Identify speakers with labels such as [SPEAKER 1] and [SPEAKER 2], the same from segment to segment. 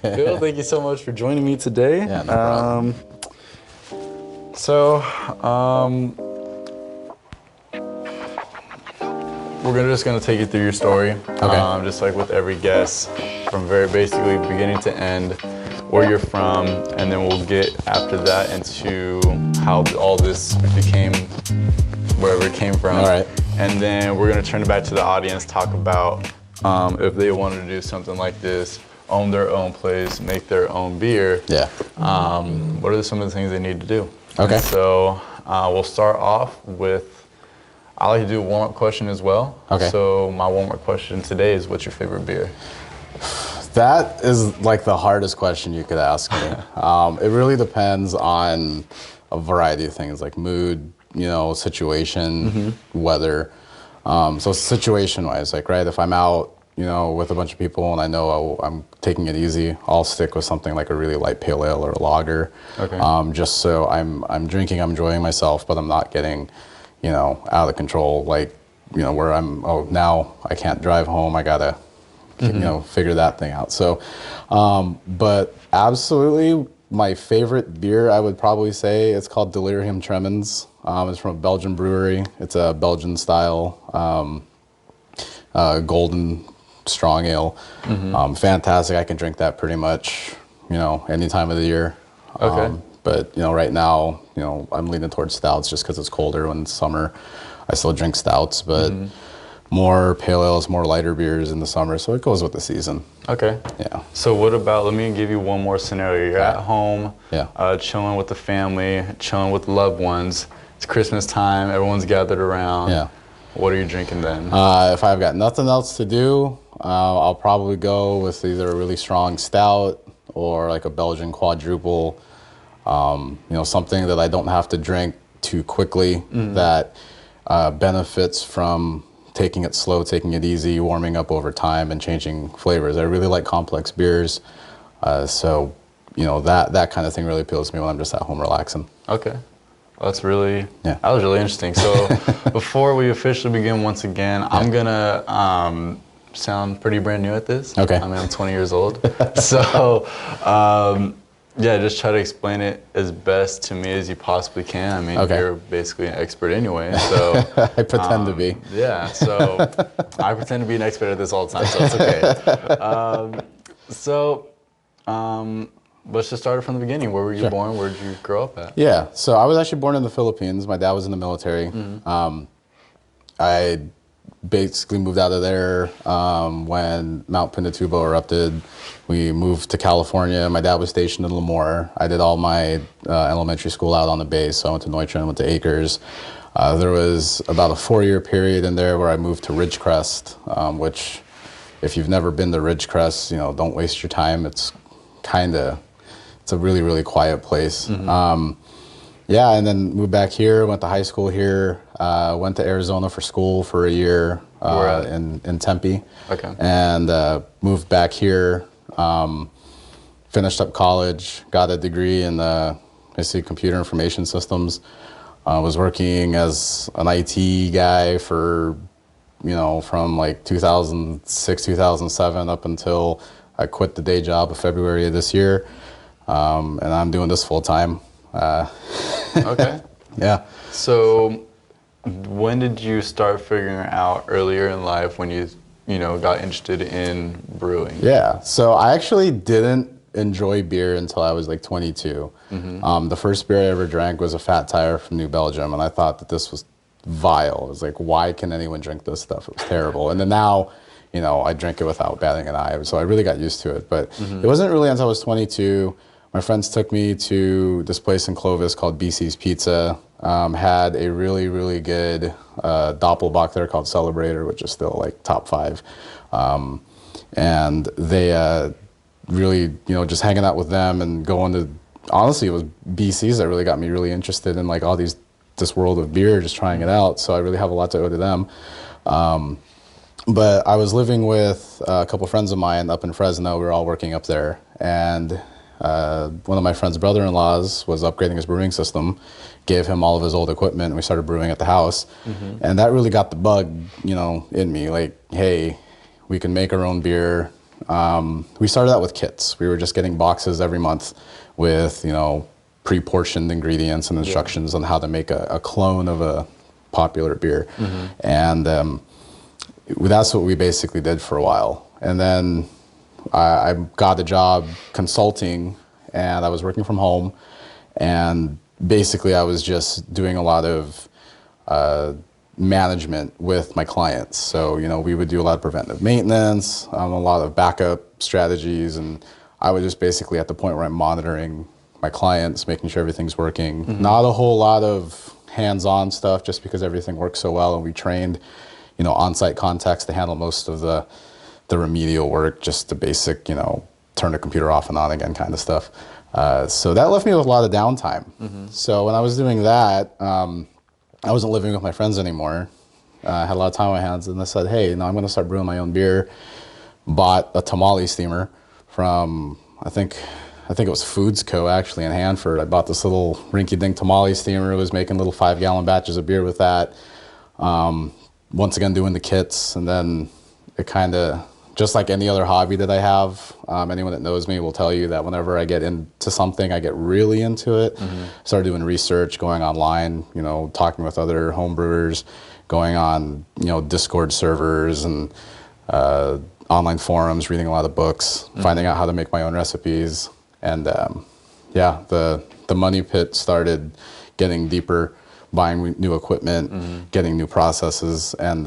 [SPEAKER 1] Bill, thank you so much for joining me today.
[SPEAKER 2] Yeah, no problem.
[SPEAKER 1] So, we're just gonna take you through your story.
[SPEAKER 2] Okay.
[SPEAKER 1] Just like with every guest, from very basically beginning to end, where you're from, and then we'll get after that into how all this became wherever it came from.
[SPEAKER 2] All right.
[SPEAKER 1] And then we're gonna turn it back to the audience, talk about if they wanted to do something like this, own their own place, make their own beer.
[SPEAKER 2] Yeah.
[SPEAKER 1] What are some of the things they need to do?
[SPEAKER 2] Okay.
[SPEAKER 1] And so we'll start off with, I like to do a warm-up question as well.
[SPEAKER 2] Okay.
[SPEAKER 1] So my warm-up question today is, what's your favorite beer?
[SPEAKER 2] That is like the hardest question you could ask me. It really depends on a variety of things like mood, situation, weather. So situation-wise, like, right, if I'm out, with a bunch of people and I know I'm taking it easy, I'll stick with something like a really light pale ale or a lager.
[SPEAKER 1] Okay.
[SPEAKER 2] Just so I'm drinking, I'm enjoying myself, but I'm not getting, out of control. Like, where now I can't drive home. I gotta, figure that thing out. So, but absolutely my favorite beer, I would probably say it's called Delirium Tremens. It's from a Belgian brewery. It's a Belgian style, golden strong ale. Fantastic. I can drink that pretty much, any time of the year.
[SPEAKER 1] Okay.
[SPEAKER 2] But right now, I'm leaning towards stouts just because it's colder. When it's summer, I still drink stouts, but more pale ales, more lighter beers in the summer. So it goes with the season.
[SPEAKER 1] Okay.
[SPEAKER 2] Yeah.
[SPEAKER 1] So what about, let me give you one more scenario. You're at home, chilling with the family, chilling with loved ones. It's Christmas time, everyone's gathered around.
[SPEAKER 2] Yeah.
[SPEAKER 1] What are you drinking then?
[SPEAKER 2] If I've got nothing else to do, I'll probably go with either a really strong stout or like a Belgian quadruple. Something that I don't have to drink too quickly, that benefits from taking it slow, taking it easy, warming up over time and changing flavors. I really like complex beers. So, that kind of thing really appeals to me when I'm just at home relaxing.
[SPEAKER 1] Okay. Well, that was really interesting. So before we officially begin once again, I'm gonna sound pretty brand new at this.
[SPEAKER 2] Okay.
[SPEAKER 1] I mean, I'm 20 years old. So just try to explain it as best to me as you possibly can. I mean, you're basically an expert anyway, so.
[SPEAKER 2] I pretend to be.
[SPEAKER 1] Yeah, so I pretend to be an expert at this all the time, so it's okay. Let's just start from the beginning. Where were you born? Where did you grow up at?
[SPEAKER 2] Yeah, so I was actually born in the Philippines. My dad was in the military. I basically moved out of there when Mount Pinatubo erupted. We moved to California. My dad was stationed in Lemoore. I did all my elementary school out on the base. So I went to Neutron, went to Acres. There was about a 4-year period in there where I moved to Ridgecrest, which if you've never been to Ridgecrest, don't waste your time. It's a really, really quiet place. And then moved back here, went to high school here, went to Arizona for school for a year in Tempe.
[SPEAKER 1] Okay.
[SPEAKER 2] And moved back here, finished up college, got a degree in basically computer information systems. Was working as an IT guy for, from like 2006, 2007 up until I quit the day job in February of this year. And I'm doing this full time.
[SPEAKER 1] Okay.
[SPEAKER 2] Yeah.
[SPEAKER 1] So when did you start figuring out earlier in life when you got interested in brewing?
[SPEAKER 2] Yeah. So I actually didn't enjoy beer until I was like 22. The first beer I ever drank was a Fat Tire from New Belgium. And I thought that this was vile. It was like, why can anyone drink this stuff? It was terrible. And then now, I drink it without batting an eye. So I really got used to it. But it wasn't really until I was 22. My friends took me to this place in Clovis called BC's Pizza. Had a really, really good Doppelbock called Celebrator, which is still like top 5. And they really, just hanging out with them and going to, honestly, it was BC's that really got me really interested in like this world of beer, just trying it out. So I really have a lot to owe to them. But I was living with a couple friends of mine up in Fresno. We were all working up there. And one of my friend's brother-in-laws was upgrading his brewing system, gave him all of his old equipment, and we started brewing at the house. And that really got the bug, in me, like, hey, we can make our own beer. We started out with kits. We were just getting boxes every month with, pre-portioned ingredients and instructions on how to make a clone of a popular beer. And that's what we basically did for a while. And then I got a job consulting, and I was working from home. And basically, I was just doing a lot of management with my clients. So, we would do a lot of preventive maintenance, a lot of backup strategies, and I was just basically at the point where I'm monitoring my clients, making sure everything's working. Not a whole lot of hands-on stuff, just because everything works so well, and we trained, on-site contacts to handle most of the remedial work, just the basic, turn the computer off and on again kind of stuff. So that left me with a lot of downtime. So when I was doing that, I wasn't living with my friends anymore. I had a lot of time on my hands, and I said, hey, I'm going to start brewing my own beer. Bought a tamale steamer from, I think it was Foods Co. actually in Hanford. I bought this little rinky-dink tamale steamer. It was making little 5-gallon batches of beer with that. Once again, doing the kits, and then it kind of, just like any other hobby that I have, anyone that knows me will tell you that whenever I get into something, I get really into it. Started doing research, going online, talking with other home brewers, going on, Discord servers and online forums, reading a lot of books, finding out how to make my own recipes. And the money pit started getting deeper, buying new equipment, getting new processes. And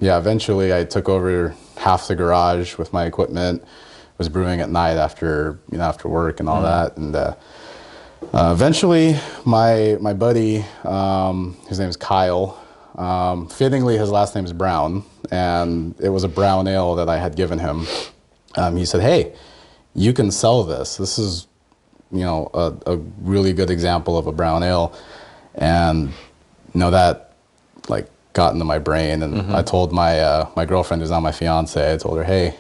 [SPEAKER 2] eventually I took over half the garage with my equipment, was brewing at night after work and all that. And eventually my buddy, his name is Kyle, fittingly his last name is Brown, and it was a brown ale that I had given him. He said, hey, you can sell this. This is, a really good example of a brown ale. And, that got into my brain, and I told my girlfriend, who's now my fiance, I told her, hey,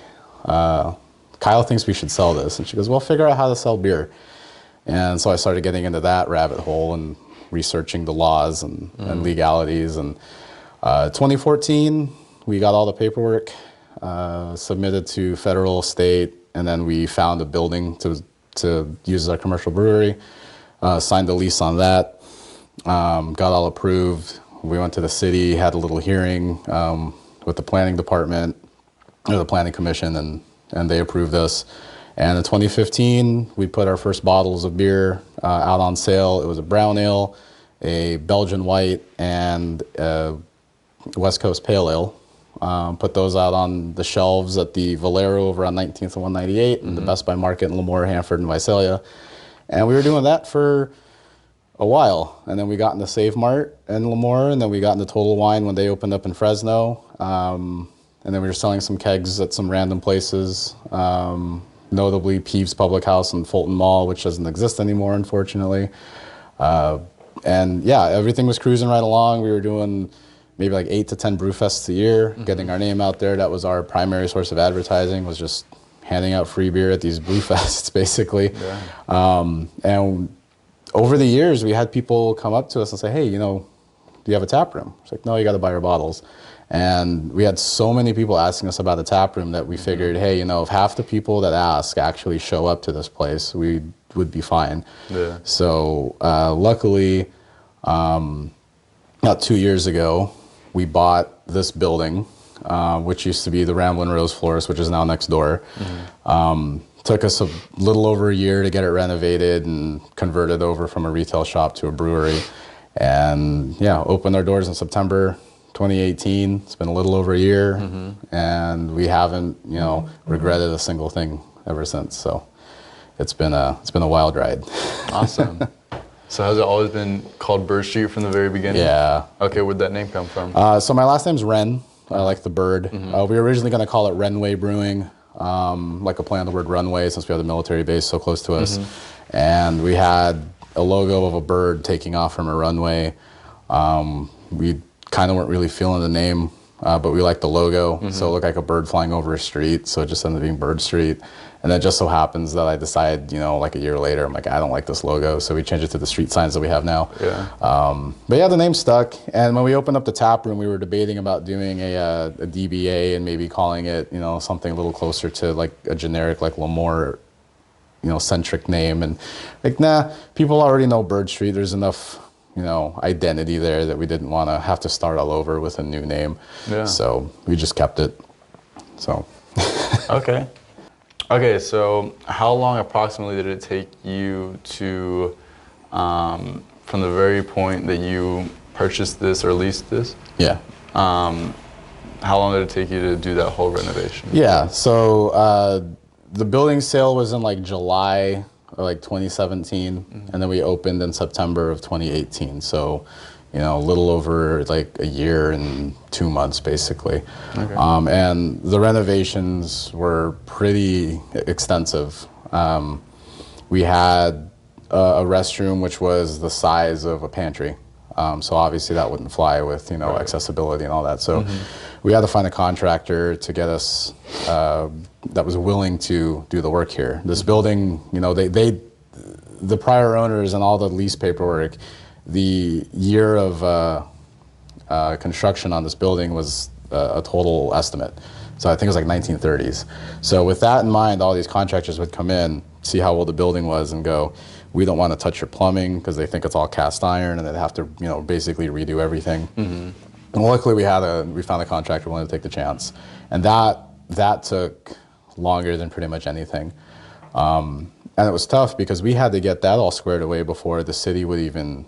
[SPEAKER 2] Kyle thinks we should sell this. And she goes, well, figure out how to sell beer. And so I started getting into that rabbit hole and researching the laws and legalities. And 2014, we got all the paperwork submitted to federal, state, and then we found a building to use as our commercial brewery, signed a lease on that, got all approved. We went to the city, had a little hearing with the planning department, or the planning commission, and they approved us. And in 2015, we put our first bottles of beer out on sale. It was a brown ale, a Belgian white, and a West Coast pale ale. Put those out on the shelves at the Valero over on 19th and 198, and the Best Buy Market in Lemoore, Hanford, and Visalia. And we were doing that for a while, and then we got into Save Mart in Lemoore, and then we got into Total Wine when they opened up in Fresno, and then we were selling some kegs at some random places, notably Peeves Public House and Fulton Mall, which doesn't exist anymore, unfortunately. And everything was cruising right along. We were doing maybe 8 to 10 brew fests a year, getting our name out there. That was our primary source of advertising, was just handing out free beer at these brew fests, basically. And over the years, we had people come up to us and say, hey, do you have a tap room? It's like, no, you got to buy our bottles. And we had so many people asking us about a tap room that we figured, hey, if half the people that ask actually show up to this place, we would be fine. So luckily, about 2 years ago, we bought this building, which used to be the Ramblin' Rose Florist, which is now next door. Took us a little over a year to get it renovated and converted over from a retail shop to a brewery. And opened our doors in September 2018. It's been a little over a year, and we haven't, regretted a single thing ever since. So it's been a wild ride.
[SPEAKER 1] Awesome. So has it always been called Bird Street from the very beginning?
[SPEAKER 2] Yeah.
[SPEAKER 1] Okay, where'd that name come from?
[SPEAKER 2] So my last name's Wren. I like the bird. We were originally going to call it Wrenway Brewing, like a play on the word runway, since we have the military base so close to us. And we had a logo of a bird taking off from a runway. We kind of weren't really feeling the name but we liked the logo, so it looked like a bird flying over a street, so it just ended up being Bird Street. And it just so happens that I decided, like a year later, I'm like, I don't like this logo, so we changed it to the street signs that we have now.
[SPEAKER 1] Yeah.
[SPEAKER 2] But yeah, the name stuck. And when we opened up the tap room, we were debating about doing a DBA and maybe calling it, something a little closer to like a generic, like Lemoore, centric name. And like, nah, people already know Bird Street. There's enough, identity there that we didn't want to have to start all over with a new name.
[SPEAKER 1] Yeah.
[SPEAKER 2] So we just kept it. So.
[SPEAKER 1] Okay. Okay, so how long approximately did it take you to, from the very point that you purchased this or leased this?
[SPEAKER 2] Yeah.
[SPEAKER 1] How long did it take you to do that whole renovation?
[SPEAKER 2] Yeah, so the building sale was in like July of like 2017, and then we opened in September of 2018. So, a little over like a year and 2 months basically.
[SPEAKER 1] Okay.
[SPEAKER 2] And the renovations were pretty extensive. We had a restroom which was the size of a pantry. So obviously that wouldn't fly with,
[SPEAKER 1] Right.
[SPEAKER 2] accessibility and all that. So we had to find a contractor to get us that was willing to do the work here. This building, the prior owners and all the lease paperwork, the year of construction on this building was a total estimate. So I think it was like 1930s. So with that in mind, all these contractors would come in, see how old the building was, and go, we don't want to touch your plumbing because they think it's all cast iron, and they'd have to, basically redo everything. And luckily, we found a contractor willing to take the chance, and that took longer than pretty much anything. And it was tough because we had to get that all squared away before the city would even,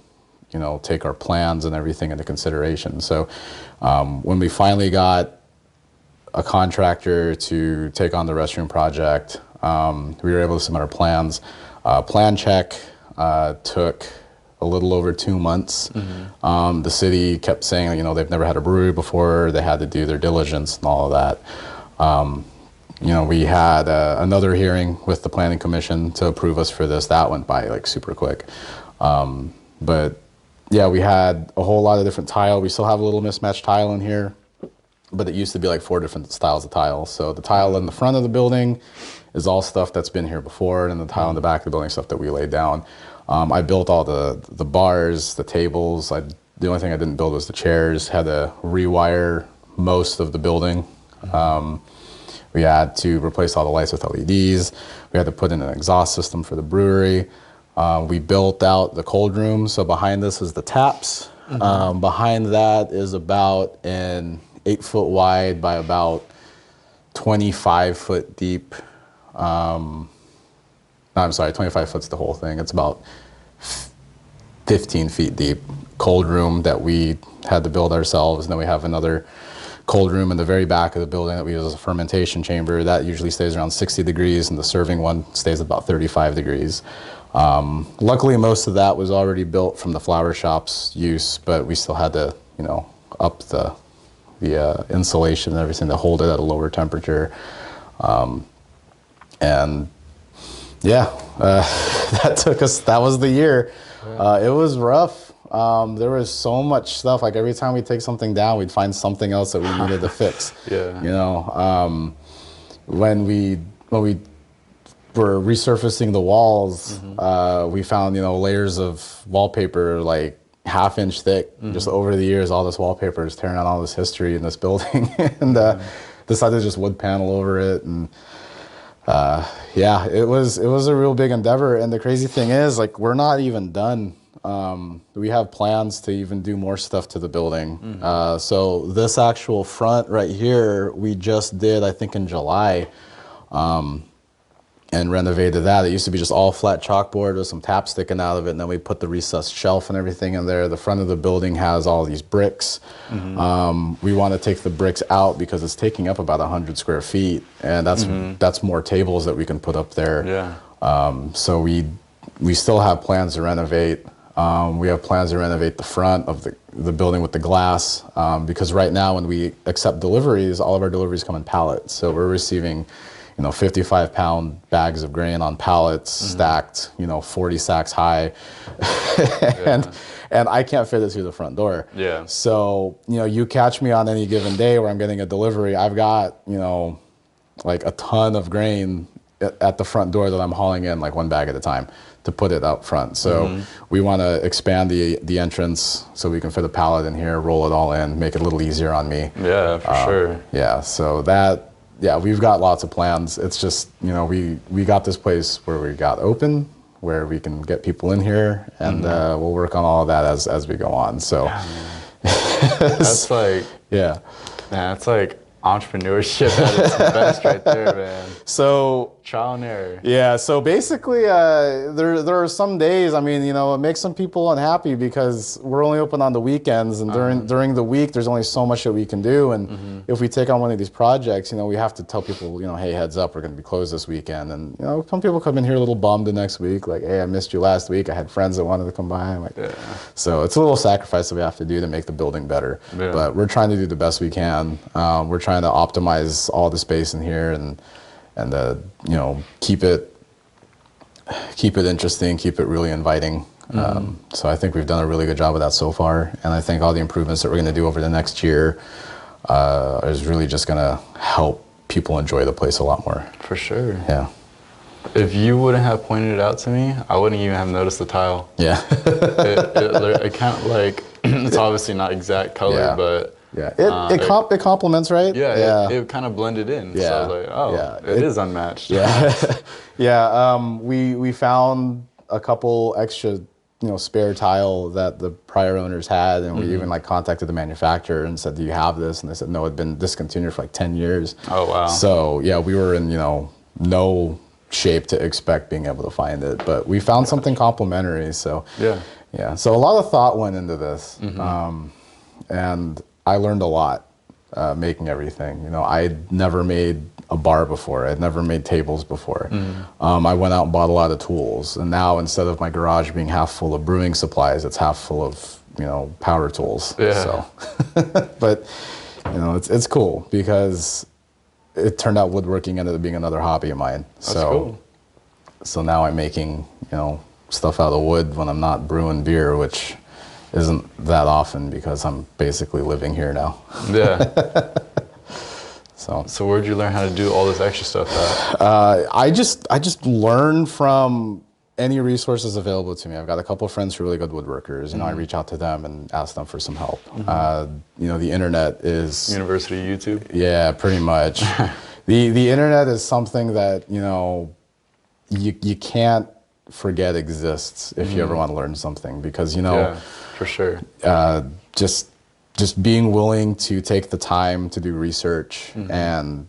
[SPEAKER 2] take our plans and everything into consideration. So when we finally got a contractor to take on the restroom project, we were able to submit our plans. Plan check took a little over 2 months. The city kept saying, they've never had a brewery before. They had to do their diligence and all of that. We had another hearing with the planning commission to approve us for this. That went by like super quick. But yeah, we had a whole lot of different tile. We still have a little mismatched tile in here, but it used to be like 4 different styles of tile. So the tile in the front of the building is all stuff that's been here before, and the tile in the back of the building stuff that we laid down. I built all the bars, the tables. The only thing I didn't build was the chairs. Had to rewire most of the building. We had to replace all the lights with LEDs. We had to put in an exhaust system for the brewery. We built out the cold room. So behind this is the taps. Behind that is about an 8-foot wide by about 25-foot deep. No, I'm sorry, 25 foot's the whole thing. It's about 15 feet deep cold room that we had to build ourselves. And then we have another cold room in the very back of the building that we use as a fermentation chamber. That usually stays around 60 degrees, and the serving one stays about 35 degrees. Luckily, most of that was already built from the flower shop's use, but we still had to, up the insulation and everything to hold it at a lower temperature. And yeah, that was the year. It was rough. There was so much stuff. Like every time we take something down, we'd find something else that we needed to fix.
[SPEAKER 1] Yeah.
[SPEAKER 2] When we were resurfacing the walls, we found, layers of wallpaper like half-inch thick. Just over the years, all this wallpaper is tearing out all this history in this building, and decided to just wood panel over it. And yeah, it was a real big endeavor. And the crazy thing is, like, we're not even done. We have plans to even do more stuff to the building. So this actual front right here, we just did, I think, in July, and renovated that. It used to be just all flat chalkboard with some tap sticking out of it, and then we put the recessed shelf and everything in there. The front of the building has all these bricks. We want to take the bricks out because it's taking up about 100 square feet, and that's more tables that we can put up there.
[SPEAKER 1] Yeah.
[SPEAKER 2] So we still have plans to renovate. We have plans to renovate the front of the building with the glass, because right now when we accept deliveries, all of our deliveries come in pallets. So we're receiving 55-pound bags of grain on pallets, stacked, 40 sacks high. and I can't fit it through the front door.
[SPEAKER 1] Yeah.
[SPEAKER 2] So, you catch me on any given day where I'm getting a delivery, I've got, like a ton of grain at the front door that I'm hauling in like one bag at a time to put it out front. So we want to expand the entrance so we can fit a pallet in here, roll it all in, make it a little easier on me.
[SPEAKER 1] Yeah, for sure.
[SPEAKER 2] Yeah, so we've got lots of plans. It's just, we got this place where we got open, where we can get people in here, and we'll work on all of that as we go on. So
[SPEAKER 1] that's like,
[SPEAKER 2] yeah.
[SPEAKER 1] Man, that's like entrepreneurship at its best right there, man.
[SPEAKER 2] So
[SPEAKER 1] trial and error.
[SPEAKER 2] Yeah, so basically there are some days, it makes some people unhappy because we're only open on the weekends, and during the week there's only so much that we can do, and if we take on one of these projects, we have to tell people, hey, heads up, we're going to be closed this weekend, and some people come in here a little bummed the next week, like, hey, I missed you last week, I had friends that wanted to come by. I'm like, so it's a little sacrifice that we have to do to make the building better, but we're trying to do the best we can. We're trying to optimize all the space in here and keep it interesting, keep it really inviting. So I think we've done a really good job of that so far, and I think all the improvements that we're going to do over the next year is really just going to help people enjoy the place a lot more.
[SPEAKER 1] For sure.
[SPEAKER 2] Yeah.
[SPEAKER 1] If you wouldn't have pointed it out to me, I wouldn't even have noticed the tile.
[SPEAKER 2] Yeah.
[SPEAKER 1] it kind of like, it's obviously not exact color, but
[SPEAKER 2] it complements, right?
[SPEAKER 1] Yeah, it kind of blended in.
[SPEAKER 2] Yeah.
[SPEAKER 1] So I was like, it is unmatched.
[SPEAKER 2] Yeah. We found a couple extra, spare tile that the prior owners had, and we even contacted the manufacturer and said, do you have this? And they said, no, it'd been discontinued for like 10 years.
[SPEAKER 1] Oh, wow.
[SPEAKER 2] So yeah, we were in, no shape to expect being able to find it, but we found something complimentary. So yeah. So a lot of thought went into this, and I learned a lot making everything. I'd never made a bar before. I'd never made tables before. I went out and bought a lot of tools, and now instead of my garage being half full of brewing supplies, it's half full of power tools. So, but it's cool because it turned out woodworking ended up being another hobby of mine.
[SPEAKER 1] That's cool.
[SPEAKER 2] So now I'm making stuff out of wood when I'm not brewing beer, which isn't that often because I'm basically living here now. Yeah.
[SPEAKER 1] So where'd you learn how to do all this extra stuff at?
[SPEAKER 2] I just learn from any resources available to me. I've got a couple of friends who are really good woodworkers. I reach out to them and ask them for some help. The internet is
[SPEAKER 1] University YouTube.
[SPEAKER 2] Yeah, pretty much. The internet is something that you can't forget exists if you ever want to learn something, because
[SPEAKER 1] for sure.
[SPEAKER 2] Just being willing to take the time to do research and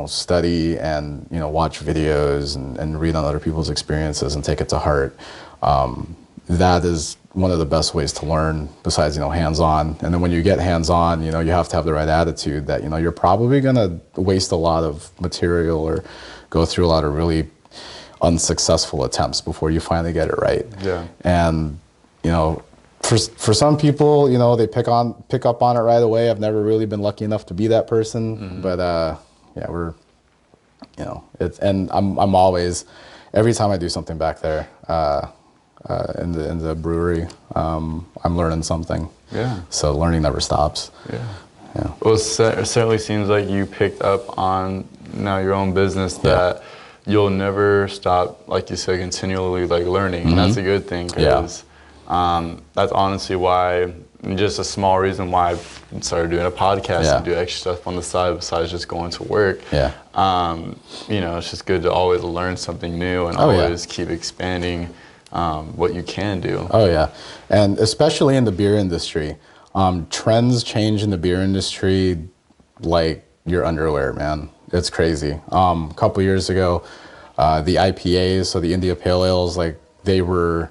[SPEAKER 2] study and watch videos and read on other people's experiences and take it to heart. That is one of the best ways to learn, besides hands-on. And then when you get hands-on, you have to have the right attitude that you're probably going to waste a lot of material or go through a lot of really unsuccessful attempts before you finally get it right. Yeah. And for some people, they pick up on it right away. I've never really been lucky enough to be that person, but we're, and I'm always, every time I do something back there in the brewery, I'm learning something. Yeah. So learning never stops. Yeah. Yeah.
[SPEAKER 1] Well, it certainly seems like you picked up on now your own business that you'll never stop, like you said, continually learning. And that's a good thing, because that's honestly why, just a small reason why I started doing a podcast and do extra stuff on the side besides just going to work. Yeah. It's just good to always learn something new and always keep expanding what you can do.
[SPEAKER 2] Oh yeah, and especially in the beer industry, trends change in the beer industry like your underwear, man. It's crazy. A couple years ago, the IPAs, so the India Pale Ales, they were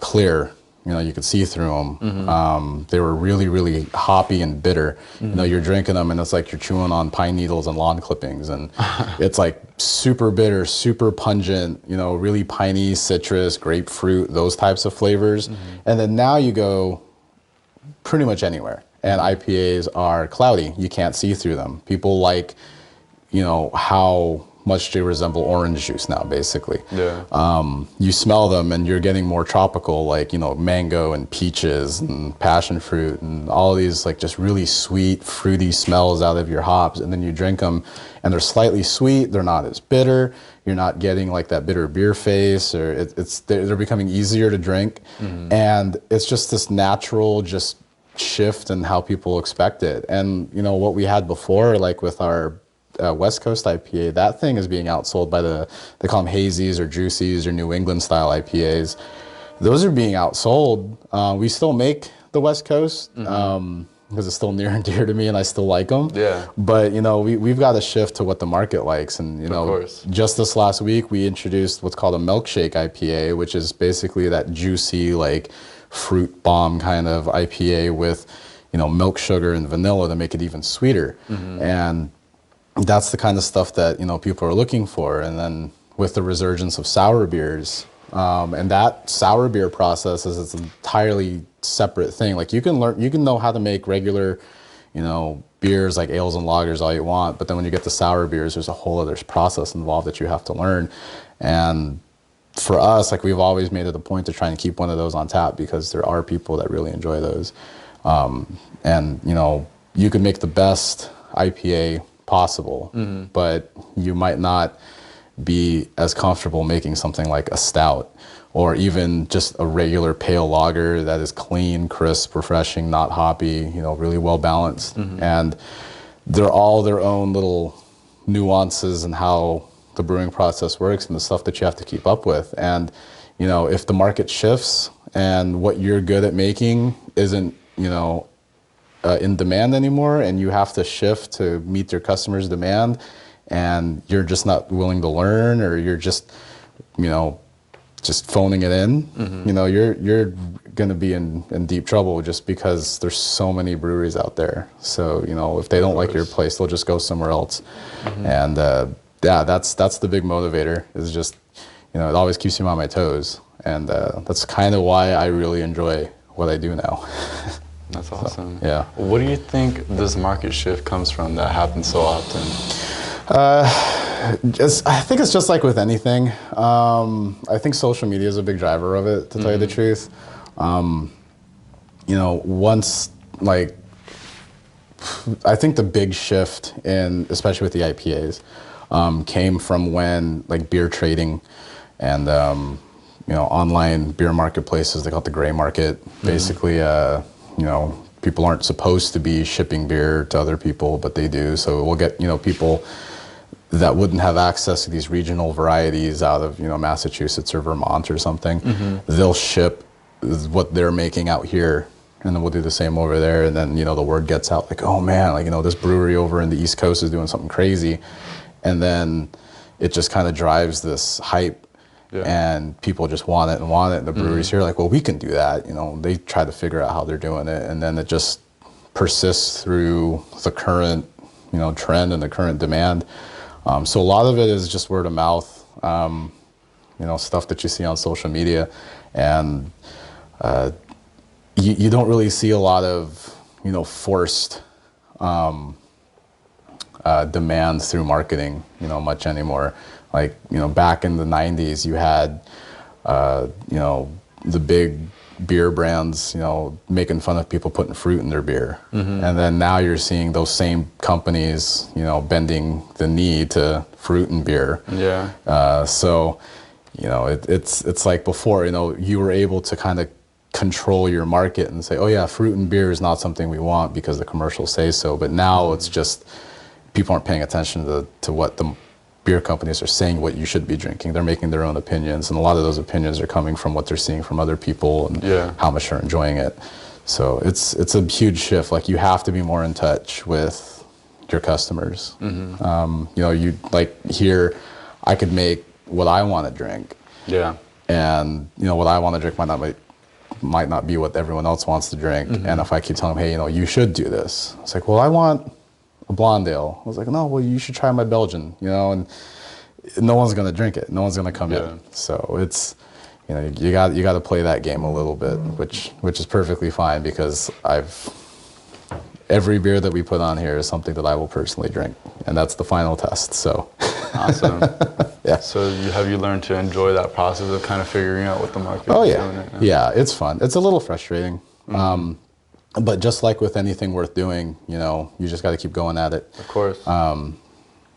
[SPEAKER 2] clear. You could see through them. They were really, really hoppy and bitter. You're drinking them and it's like you're chewing on pine needles and lawn clippings, and it's super bitter, super pungent, really piney, citrus, grapefruit, those types of flavors. And then now you go pretty much anywhere, and IPAs are cloudy. You can't see through them. People like, how much to resemble orange juice now, basically.
[SPEAKER 1] Yeah.
[SPEAKER 2] You smell them and you're getting more tropical, like, you know, mango and peaches and passion fruit and all these like just really sweet, fruity smells out of your hops. And then you drink them and they're slightly sweet. They're not as bitter. You're not getting like that bitter beer face, or they're becoming easier to drink. And it's just this natural just shift in how people expect it. And, you know, what we had before, like with our West Coast IPA, that thing is being outsold by they call them hazies or juicies or New England style IPAs. Those are being outsold. We still make the West Coast because it's still near and dear to me and I still like them.
[SPEAKER 1] Yeah.
[SPEAKER 2] But, you know, we've got to shift to what the market likes. And, you know,
[SPEAKER 1] of course.
[SPEAKER 2] Just this last week, we introduced what's called a milkshake IPA, which is basically that juicy, like fruit bomb kind of IPA with, you know, milk, sugar, and vanilla to make it even sweeter. And that's the kind of stuff that, you know, people are looking for. And then with the resurgence of sour beers, and that sour beer process is an entirely separate thing. Like you can know how to make regular, you know, beers like ales and lagers all you want, but then when you get to sour beers, there's a whole other process involved that you have to learn. And for us, like we've always made it a point to try and keep one of those on tap because there are people that really enjoy those. And, you know, you can make the best IPA possible, but you might not be as comfortable making something like a stout or even just a regular pale lager that is clean, crisp, refreshing, not hoppy, you know, really well balanced. And they're all their own little nuances in how the brewing process works and the stuff that you have to keep up with. And, you know, if the market shifts and what you're good at making isn't, you know, in demand anymore, and you have to shift to meet your customers' demand, and you're just not willing to learn, or you're just, you know, just phoning it in, you know, you're going to be in deep trouble just because there's so many breweries out there. So, you know, if they don't like your place, they'll just go somewhere else. And yeah, that's the big motivator, is just, you know, it always keeps me on my toes. And that's kind of why I really enjoy what I do now.
[SPEAKER 1] That's awesome.
[SPEAKER 2] So, yeah.
[SPEAKER 1] What do you think this market shift comes from that happens so often?
[SPEAKER 2] I think it's just like with anything. I think social media is a big driver of it, to tell you the truth. You know, once, like, I think the big shift in, especially with the IPAs, came from when, like, beer trading and, you know, online beer marketplaces, they call it the gray market. Basically, you know, people aren't supposed to be shipping beer to other people, but they do. So we'll get, you know, people that wouldn't have access to these regional varieties out of, you know, Massachusetts or Vermont or something. They'll ship what they're making out here, and then we'll do the same over there. And then, you know, the word gets out like, oh man, like, you know, this brewery over in the East Coast is doing something crazy. And then it just kind of drives this hype. And people just want it. And the breweries here are like, well, we can do that. You know, they try to figure out how they're doing it. And then it just persists through the current, you know, trend and the current demand. So a lot of it is just word of mouth, you know, stuff that you see on social media. And you don't really see a lot of, you know, forced demands through marketing, you know, much anymore. Like, you know, back in the 90s, you had, you know, the big beer brands, you know, making fun of people putting fruit in their beer. And then now you're seeing those same companies, you know, bending the knee to fruit and beer. So, you know, it's like before, you know, you were able to kind of control your market and say, oh yeah, fruit and beer is not something we want because the commercials say so. But now it's just, people aren't paying attention to what the beer companies are saying what you should be drinking. They're making their own opinions, and a lot of those opinions are coming from what they're seeing from other people and how much they're enjoying it. So it's a huge shift. Like, you have to be more in touch with your customers. You know, you like here, I could make what I want to drink. And you know, what I want to drink might not be what everyone else wants to drink. And if I keep telling them, hey, you know, you should do this, it's like, well, I want a blonde ale. I was like, no, well, you should try my Belgian, you know, and no one's going to drink it. No one's going to come in. So it's, you know, you got to play that game a little bit, which is perfectly fine, because every beer that we put on here is something that I will personally drink, and that's the final test. So,
[SPEAKER 1] awesome.
[SPEAKER 2] yeah.
[SPEAKER 1] So have you learned to enjoy that process of kind of figuring out what the market
[SPEAKER 2] Oh
[SPEAKER 1] is
[SPEAKER 2] yeah,
[SPEAKER 1] doing right now?
[SPEAKER 2] yeah. It's fun. It's a little frustrating, but just like with anything worth doing, you know, you just got to keep going at it.
[SPEAKER 1] Of course.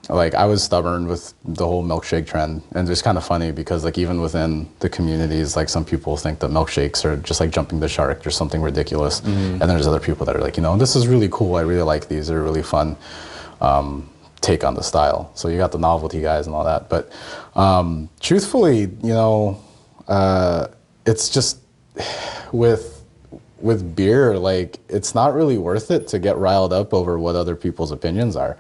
[SPEAKER 2] Like I was stubborn with the whole milkshake trend, and it's kind of funny because like even within the communities, like some people think that milkshakes are just like jumping the shark or something ridiculous, and there's other people that are like, you know, this is really cool. I really like these. They're really fun. Take on the style. So you got the novelty guys and all that, but truthfully, you know, it's just with beer, like it's not really worth it to get riled up over what other people's opinions are,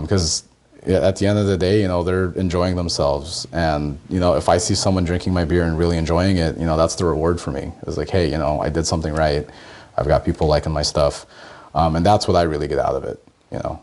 [SPEAKER 2] because at the end of the day, you know, they're enjoying themselves, and you know, if I see someone drinking my beer and really enjoying it, you know, that's the reward for me. It's like, hey, you know, I did something right. I've got people liking my stuff, and that's what I really get out of it. You know,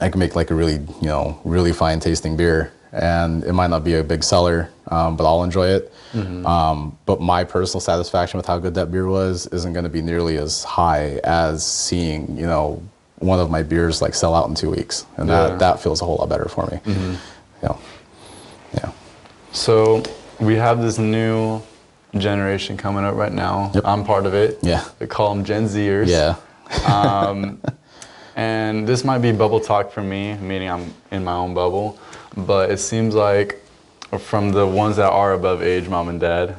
[SPEAKER 2] I can make like a really, you know, really fine tasting beer, and it might not be a big seller, but I'll enjoy it. But my personal satisfaction with how good that beer was isn't going to be nearly as high as seeing, you know, one of my beers like sell out in 2 weeks, and that feels a whole lot better for me. You know, yeah.
[SPEAKER 1] So we have this new generation coming up right now.
[SPEAKER 2] Yep.
[SPEAKER 1] I'm part of it.
[SPEAKER 2] Yeah.
[SPEAKER 1] They call them Gen Zers.
[SPEAKER 2] Yeah.
[SPEAKER 1] And this might be bubble talk for me, meaning I'm in my own bubble, but it seems like from the ones that are above age, mom and dad,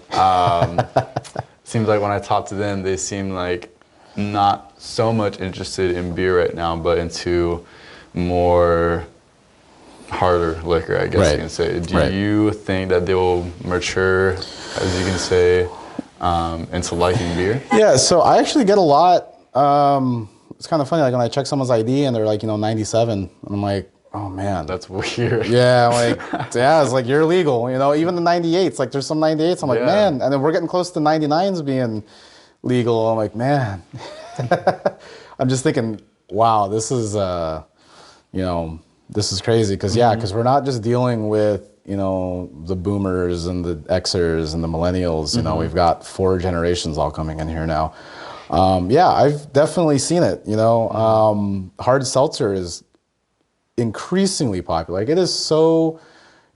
[SPEAKER 1] seems like when I talk to them, they seem like not so much interested in beer right now, but into more harder liquor, I guess you can say. Do you think that they will mature, as you can say, into liking beer?
[SPEAKER 2] Yeah, so I actually get a lot. It's kind of funny, like when I check someone's ID and they're like, you know, 97, and I'm like, oh man.
[SPEAKER 1] That's weird.
[SPEAKER 2] Yeah, I'm like, yeah, it's like you're legal, you know, even the 98s, like there's some 98s, I'm like, man, and then we're getting close to 99s being legal. I'm like, man. I'm just thinking, wow, this is, you know, this is crazy, because because we're not just dealing with, you know, the boomers and the Xers and the millennials, you know, we've got 4 generations all coming in here now. Yeah, I've definitely seen it, you know. Hard seltzer is increasingly popular. Like, it is so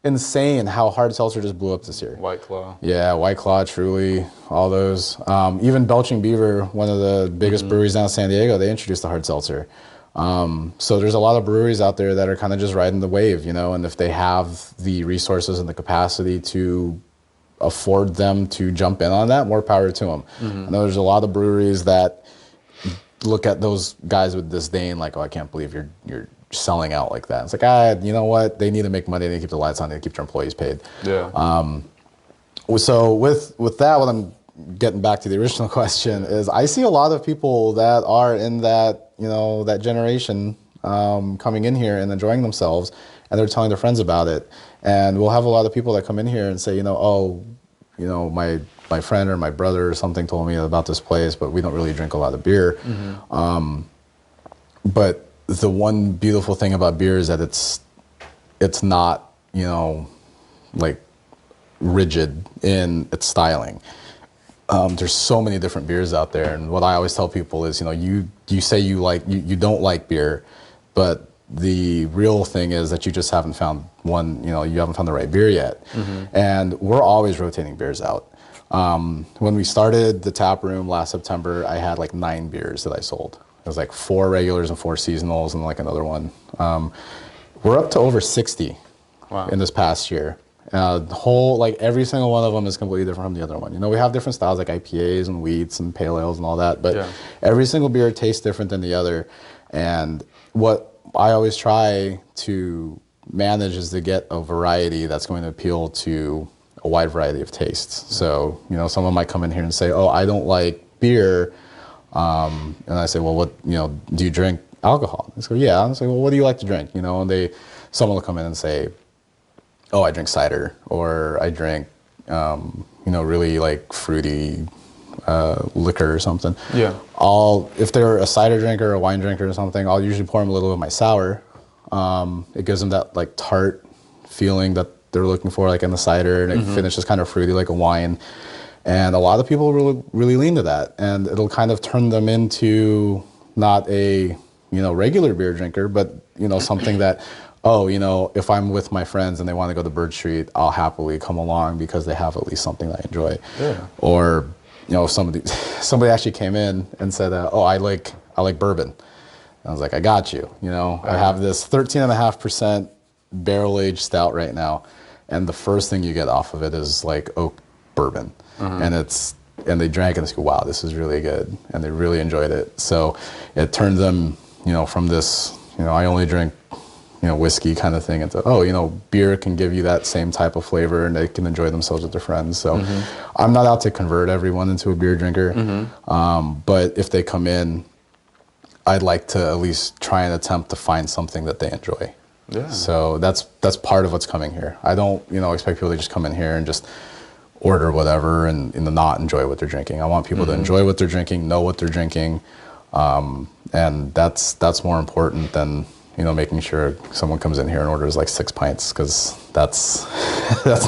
[SPEAKER 2] insane how hard seltzer just blew up this year.
[SPEAKER 1] White Claw.
[SPEAKER 2] Yeah, White Claw, Truly, all those. Even Belching Beaver, one of the biggest breweries down in San Diego, they introduced the hard seltzer. So there's a lot of breweries out there that are kind of just riding the wave, you know, and if they have the resources and the capacity to afford them to jump in on that, more power to them. I know there's a lot of breweries that look at those guys with disdain, like, oh, I can't believe you're selling out like that. It's like, you know what? They need to make money. They need to keep the lights on. They need to keep their employees paid.
[SPEAKER 1] Yeah.
[SPEAKER 2] So with that, what I'm getting back to the original question is, I see a lot of people that are in that, you know, that generation coming in here and enjoying themselves, and they're telling their friends about it. And we'll have a lot of people that come in here and say, you know, oh, you know, my friend or my brother or something told me about this place, but we don't really drink a lot of beer. But the one beautiful thing about beer is that it's not, you know, like rigid in its styling. There's so many different beers out there, and what I always tell people is, you know, you say you don't like beer, but the real thing is that you just haven't found one, you know, you haven't found the right beer yet. And we're always rotating beers out. When we started the tap room last September, I had like 9 beers that I sold. It was like 4 regulars and 4 seasonals and like another one. We're up to over 60 in this past year. Like every single one of them is completely different from the other one. You know, we have different styles like IPAs and wheats and pale ales and all that, but every single beer tastes different than the other. And what I always try to manage is to get a variety that's going to appeal to a wide variety of tastes. So, you know, someone might come in here and say, oh, I don't like beer. And I say, well, what, you know, do you drink alcohol? They go, yeah. I say, well, what do you like to drink? You know, and someone will come in and say, oh, I drink cider, or I drink, you know, really like fruity liquor or something. Yeah. If they're a cider drinker or a wine drinker or something, I'll usually pour them a little of my sour. It gives them that like tart feeling that they're looking for, like in the cider, and it finishes kind of fruity like a wine. And a lot of people really lean to that, and it'll kind of turn them into not a, regular beer drinker, but, something that, oh, if I'm with my friends and they want to go to Bird Street, I'll happily come along because they have at least something that I enjoy. Yeah. Or, if somebody actually came in and said, oh, I like bourbon. I was like, I got you. I have this 13.5% barrel-aged stout right now, and the first thing you get off of it is like oak bourbon. And they drank it and they go, wow, this is really good. And they really enjoyed it. So it turned them, from this, I only drink, whiskey kind of thing into, oh, beer can give you that same type of flavor and they can enjoy themselves with their friends. So I'm not out to convert everyone into a beer drinker. But if they come in, I'd like to at least try and attempt to find something that they enjoy. Yeah. So that's part of what's coming here. I don't, expect people to just come in here and just order whatever and not enjoy what they're drinking. I want people to enjoy what they're drinking, know what they're drinking, and that's more important than making sure someone comes in here and orders like 6 pints, because that's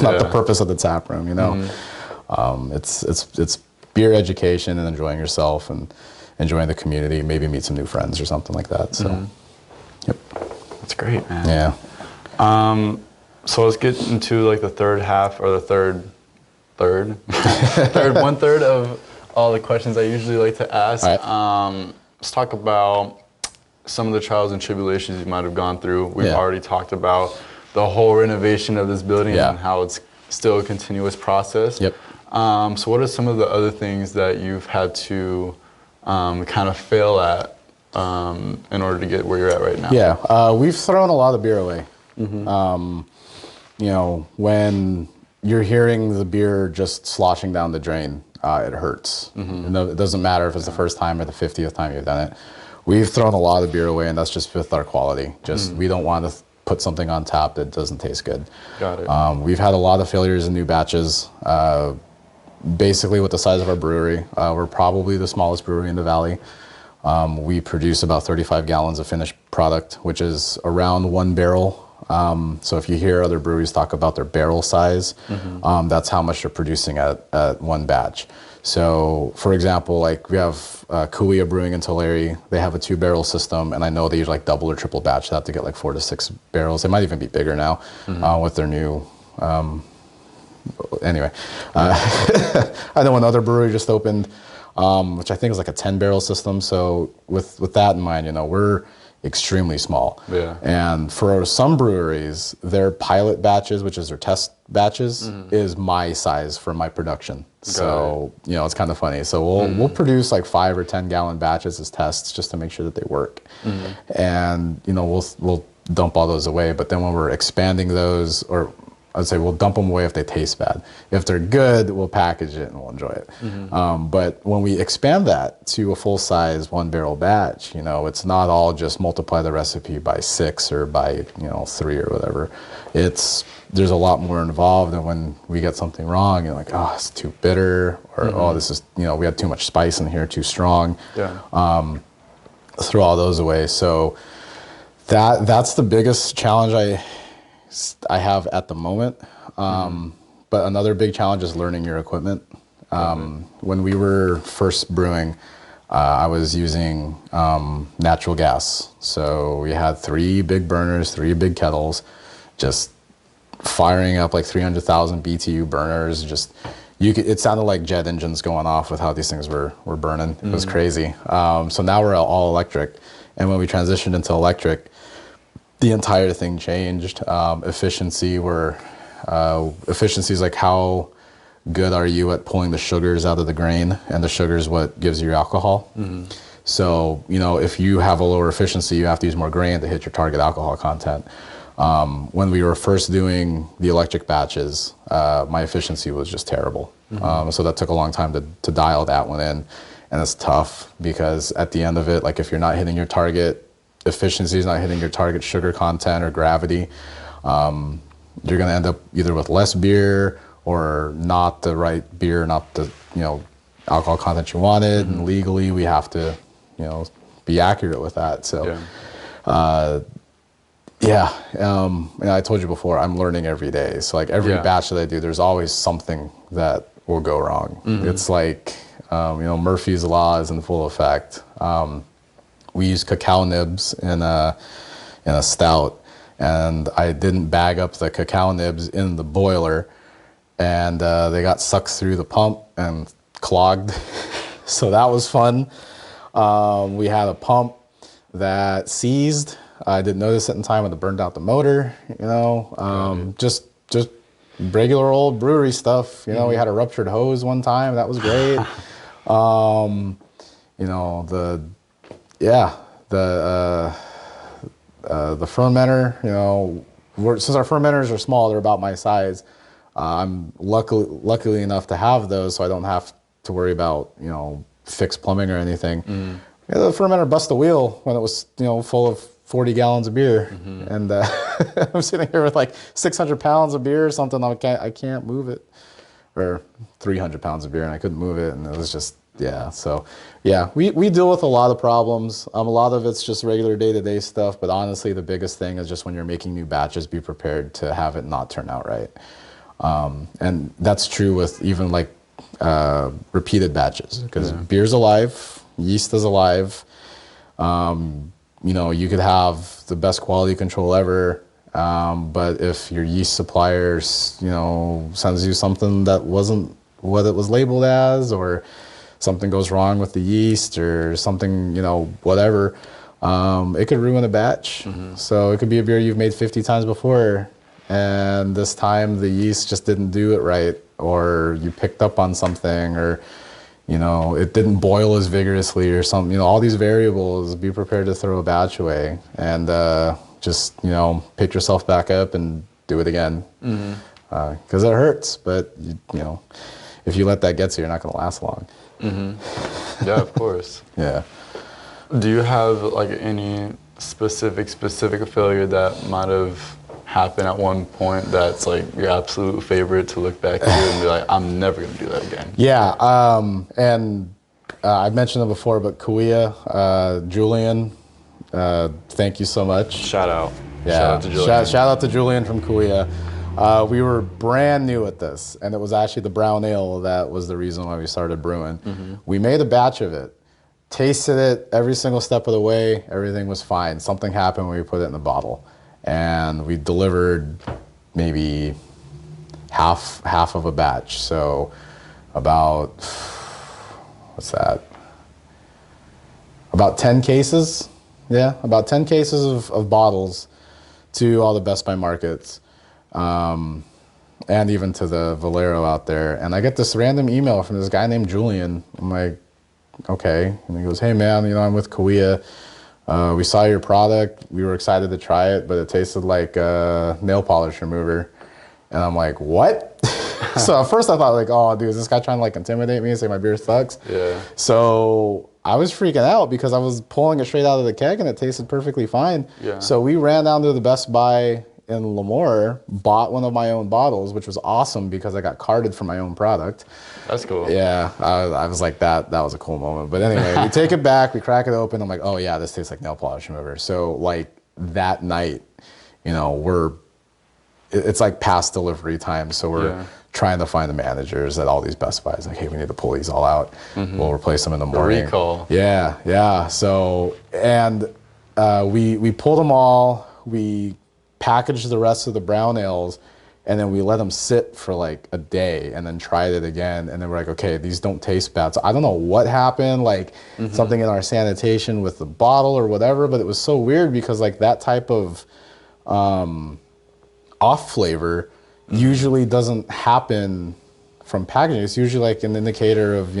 [SPEAKER 2] not the purpose of the tap room. It's beer education and enjoying yourself and enjoying the community. Maybe meet some new friends or something like that. So, yep,
[SPEAKER 1] that's great, man.
[SPEAKER 2] Yeah.
[SPEAKER 1] So let's get into like the third half, or the third 1/3 of all the questions I usually like to ask. Right. Let's talk about some of the trials and tribulations you might have gone through. We've already talked about the whole renovation of this building and how it's still a continuous process. Yep. So what are some of the other things that you've had to kind of fail at in order to get where you're at right now?
[SPEAKER 2] Yeah, we've thrown a lot of beer away. When you're hearing the beer just sloshing down the drain, it hurts. It doesn't matter if it's the first time or the 50th time you've done it. We've thrown a lot of beer away, and that's just with our quality. We don't want to put something on tap that doesn't taste good. Got it. We've had a lot of failures in new batches. Basically, with the size of our brewery, we're probably the smallest brewery in the valley. We produce about 35 gallons of finished product, which is around 1 barrel. So if you hear other breweries talk about their barrel size, that's how much they're producing at one batch. So, for example, like we have Kuya Brewing in Tulare. They have a 2-barrel system, and I know they use like double or triple batch. They have to get like 4 to 6 barrels. They might even be bigger now with their new. Anyway, I know another brewery just opened, which I think is like a 10-barrel system. So with that in mind, we're extremely small. Yeah. And for some breweries, their pilot batches, which is their test batches, is my size for my production. So, it's kind of funny. So we'll produce like 5 or 10 gallon batches as tests just to make sure that they work. And, we'll dump all those away. But then when we're expanding those, or I'd say we'll dump them away if they taste bad. If they're good, we'll package it and we'll enjoy it. But when we expand that to a full-size 1-barrel batch, it's not all just multiply the recipe by 6 or by 3 or whatever. There's a lot more involved, and when we get something wrong, you're like, oh, it's too bitter, or oh, this is we had too much spice in here, too strong. Yeah. Throw all those away. So that's the biggest challenge I have at the moment. But another big challenge is learning your equipment. When we were first brewing, I was using natural gas. So we had 3 big burners, 3 big kettles, just firing up like 300,000 BTU burners. It sounded like jet engines going off with how these things were burning. It was crazy. So now we're all electric. And when we transitioned into electric, the entire thing changed. Efficiency is like how good are you at pulling the sugars out of the grain, and the sugar is what gives you your alcohol. So, if you have a lower efficiency, you have to use more grain to hit your target alcohol content. When we were first doing the electric batches, my efficiency was just terrible. So that took a long time to dial that one in, and it's tough because at the end of it, like if you're not hitting your target efficiency, is not hitting your target sugar content or gravity, you're going to end up either with less beer or not the right beer, not the alcohol content you wanted. And legally, we have to be accurate with that. So, and I told you before, I'm learning every day. So like every batch that I do, there's always something that will go wrong. It's like, Murphy's Law is in full effect. We use cacao nibs in a stout, and I didn't bag up the cacao nibs in the boiler, and they got sucked through the pump and clogged. So that was fun. We had a pump that seized. I didn't notice it in time when it burned out the motor. Just regular old brewery stuff. We had a ruptured hose one time. That was great. The fermenter, since our fermenters are small, they're about my size. I'm luckily enough to have those, so I don't have to worry about, fixed plumbing or anything. Yeah, the fermenter bust the wheel when it was, full of 40 gallons of beer. And I'm sitting here with like 600 pounds of beer or something. I can't move it. Or 300 pounds of beer, and I couldn't move it. And it was just, So, we deal with a lot of problems. A lot of it's just regular day-to-day stuff. But honestly, the biggest thing is just when you're making new batches, be prepared to have it not turn out right. And that's true with even like repeated batches, because beer's alive, yeast is alive. You could have the best quality control ever, but if your yeast supplier, sends you something that wasn't what it was labeled as, or something goes wrong with the yeast or something, whatever, it could ruin a batch. So it could be a beer you've made 50 times before, and this time the yeast just didn't do it right, or you picked up on something, or it didn't boil as vigorously or something. All these variables. Be prepared to throw a batch away, and just pick yourself back up and do it again, because it hurts. But if you let that get to you, you're not going to last long.
[SPEAKER 1] Yeah, of course.
[SPEAKER 2] Yeah.
[SPEAKER 1] Do you have like any specific failure that might have happened at one point that's like your absolute favorite to look back to and be like, I'm never going to do that again?
[SPEAKER 2] Yeah, I've mentioned it before, but Kauai, Julian, thank you so much.
[SPEAKER 1] Shout out.
[SPEAKER 2] Yeah,
[SPEAKER 1] Shout out to Julian.
[SPEAKER 2] Shout out to Julian from Kauai. We were brand new at this, and it was actually the brown ale that was the reason why we started brewing. We made a batch of it, tasted it every single step of the way, everything was fine. Something happened when we put it in the bottle, and we delivered maybe half of a batch. So about, what's that? About 10 cases. Yeah, about 10 cases of bottles to all the Best Buy markets, and even to the Valero out there. And I get this random email from this guy named Julian. I'm like, okay. And he goes, hey man, I'm with Kauai. We saw your product. We were excited to try it, but it tasted like a nail polish remover. And I'm like, what? So at first I thought like, oh dude, is this guy trying to like intimidate me and say my beer sucks?
[SPEAKER 1] Yeah.
[SPEAKER 2] So I was freaking out because I was pulling it straight out of the keg and it tasted perfectly fine.
[SPEAKER 1] Yeah.
[SPEAKER 2] So we ran down to the Best Buy in Lemoore, bought one of my own bottles, which was awesome because I got carded for my own product.
[SPEAKER 1] That's cool.
[SPEAKER 2] Yeah, I was like, that was a cool moment. But anyway, we take it back, we crack it open. I'm like, oh yeah, this tastes like nail polish remover. So like that night, it's like past delivery time. So we're trying to find the managers at all these Best Buys. Like, hey, we need to pull these all out. We'll replace them in the morning.
[SPEAKER 1] The recall.
[SPEAKER 2] Yeah. So, and we pulled them all. We packaged the rest of the brown ales, and then we let them sit for like a day and then tried it again. And then we're like, okay, these don't taste bad. So I don't know what happened, like something in our sanitation with the bottle or whatever, but it was so weird because like that type of off flavor usually doesn't happen from packaging. It's usually like an indicator of,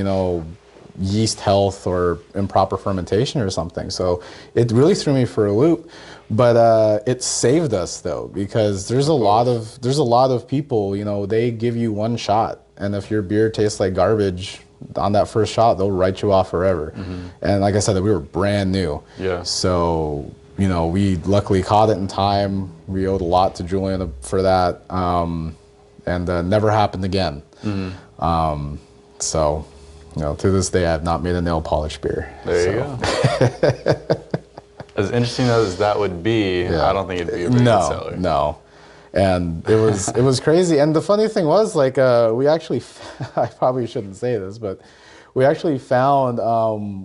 [SPEAKER 2] yeast health or improper fermentation or something. So it really threw me for a loop, but it saved us though, because there's a lot of people, they give you one shot, and if your beer tastes like garbage on that first shot, they'll write you off forever. And like I said, we were brand new. Yeah. So, we luckily caught it in time. We owed a lot to Julian for that, and never happened again. So, to this day, I have not made a nail polish beer.
[SPEAKER 1] There you go. As interesting as that would be, I don't think it'd be a very good seller.
[SPEAKER 2] No. And it was crazy. And the funny thing was, like, we actually, I probably shouldn't say this, but we actually found,